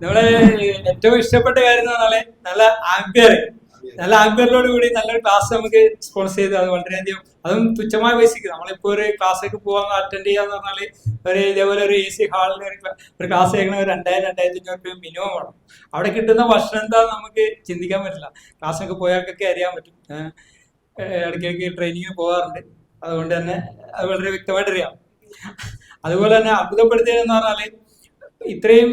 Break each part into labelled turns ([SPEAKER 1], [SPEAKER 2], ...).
[SPEAKER 1] നമ്മളെ ഏറ്റവും ഇഷ്ടപ്പെട്ട കാര്യം എന്ന് പറഞ്ഞാല് നല്ല ആംബിയറിനോട് കൂടി നല്ലൊരു ക്ലാസ് നമുക്ക് സ്പോൺസർ ചെയ്ത് അത് വളരെയധികം അതും തുച്ഛമായ പൈസക്ക് നമ്മളിപ്പോ ഒരു ക്ലാസ്സിലേക്ക് പോകാൻ അറ്റൻഡ് ചെയ്യാന്ന് പറഞ്ഞാല് ഒരു ഇതേപോലെ ഒരു AC ഹാളിൽ ഒരു ക്ലാസ് കേൾക്കണ ഒരു 2000-2500 മിനിമം വേണം. അവിടെ കിട്ടുന്ന ഭക്ഷണം എന്താ നമുക്ക് ചിന്തിക്കാൻ പറ്റില്ല. ക്ലാസ്സിനൊക്കെ പോയാൽക്കൊക്കെ അറിയാൻ പറ്റും. ഇടയ്ക്കിടയ്ക്ക് ട്രെയിനിങ്ങിന് പോകാറുണ്ട്. അതുകൊണ്ട് തന്നെ അത് വളരെ വ്യക്തമായിട്ട് അറിയാം. അതുപോലെ തന്നെ അത്ഭുതപ്പെടുത്തിയതെന്ന് പറഞ്ഞാല് ഇത്രയും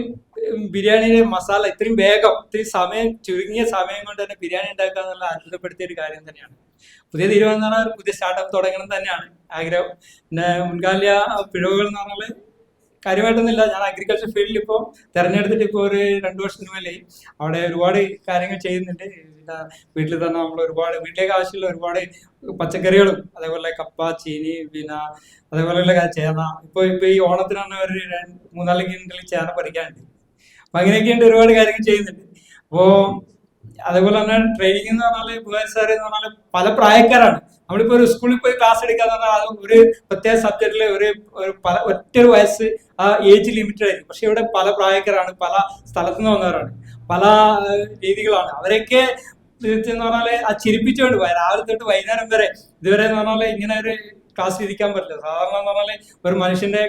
[SPEAKER 1] ബിരിയാണിയുടെ മസാല ഇത്രയും വേഗം ഇത്രയും സമയം ചുരുങ്ങിയ സമയം കൊണ്ട് തന്നെ ബിരിയാണി ഉണ്ടാക്കുക എന്നുള്ള അത്ഭുതപ്പെടുത്തിയ ഒരു കാര്യം തന്നെയാണ്. പുതിയ തീരുമാനം എന്ന് പറഞ്ഞാൽ പുതിയ സ്റ്റാർട്ടപ്പ് തുടങ്ങണം തന്നെയാണ് ആഗ്രഹം. പിന്നെ മുൻകാല പിഴവുകൾ എന്ന് പറഞ്ഞാൽ കാര്യമായിട്ടൊന്നുമില്ല. ഞാൻ അഗ്രികൾച്ചർ ഫീൽഡിൽ ഇപ്പോൾ തെരഞ്ഞെടുത്തിട്ട് ഇപ്പോൾ ഒരു 2 വർഷത്തിന് മേലെ അവിടെ ഒരുപാട് കാര്യങ്ങൾ ചെയ്യുന്നുണ്ട്. പിന്നെ വീട്ടിൽ തന്നെ നമ്മൾ ഒരുപാട് വീട്ടിലേക്ക് ആവശ്യമുള്ള ഒരുപാട് പച്ചക്കറികളും അതേപോലെ കപ്പ, ചീനി, പിന്നെ അതേപോലെയുള്ള ചേന ഇപ്പൊ ഈ ഓണത്തിന് തന്നെ ഒരു 3-4 കിൻഡൽ ചേന പറിക്കാനുണ്ട്. അപ്പൊ അങ്ങനെയൊക്കെയുണ്ട് ഒരുപാട് കാര്യങ്ങൾ ചെയ്യുന്നുണ്ട്. അപ്പോ അതേപോലെ തന്നെ ട്രെയിനിങ് എന്ന് പറഞ്ഞാല് ബുഹാരി സാർ എന്ന് പറഞ്ഞാല് പല പ്രായക്കാരാണ്. നമ്മളിപ്പോ ഒരു സ്കൂളിൽ പോയി ക്ലാസ് എടുക്കാന്ന് പറഞ്ഞാൽ അത് ഒരു പ്രത്യേക സബ്ജക്റ്റില് ഒറ്റ വയസ്സ് ആ ഏജ് ലിമിറ്റഡ് ആയിരിക്കും. പക്ഷെ ഇവിടെ പല പ്രായക്കാരാണ്, പല സ്ഥലത്തു നിന്ന് വന്നവരാണ്, പല രീതികളാണ്. അവരൊക്കെ എന്ന് പറഞ്ഞാല് ആ ചിരിപ്പിച്ചുകൊണ്ട് പോയി രാവിലെ തൊട്ട് വൈകുന്നേരം വരെ ഇതുവരെ എന്ന് പറഞ്ഞാല് ഇങ്ങനെ ഒരു ക്ലാസ് ഇരിക്കാൻ പറ്റില്ല. സാധാരണ എന്ന് പറഞ്ഞാല് ഒരു മനുഷ്യന്റെ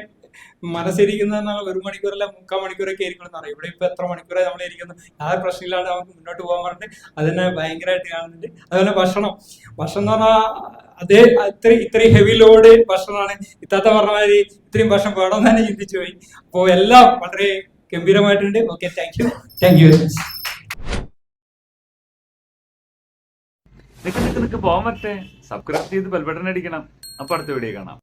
[SPEAKER 1] മനസ്സിരിക്കുന്ന 1 മണിക്കൂറല്ല 3/4 മണിക്കൂറൊക്കെ ആയിരിക്കണം അറിയാം. ഇവിടെ ഇപ്പൊ എത്ര മണിക്കൂറായി നമ്മൾ ഇരിക്കുന്നു, യാതൊരു പ്രശ്നമില്ലാണ്ട് നമുക്ക് മുന്നോട്ട് പോകാൻ പറഞ്ഞിട്ട് അതിനെ ഭയങ്കരമായിട്ട് കാണുന്നുണ്ട്. അതുപോലെ ഭക്ഷണം എന്ന് പറഞ്ഞാൽ അതേ ഇത്രയും ഹെവി ലോഡ് ഭക്ഷണമാണ്. ഇത്താത്ത പറഞ്ഞ മാതിരി ഇത്രയും ഭക്ഷണം വേണമെന്ന് തന്നെ ചിന്തിച്ചു പോയി. അപ്പോൾ എല്ലാം വളരെ ഗംഭീരമായിട്ടുണ്ട്. Okay, thank you very much.
[SPEAKER 2] നിനക്ക് പോകാൻ പറ്റേ സബ്സ്ക്രൈബ് ചെയ്ത് ബെൽ ബട്ടൺ അടിക്കണം. അപ്പൊ അടുത്ത വീഡിയോ കാണാം.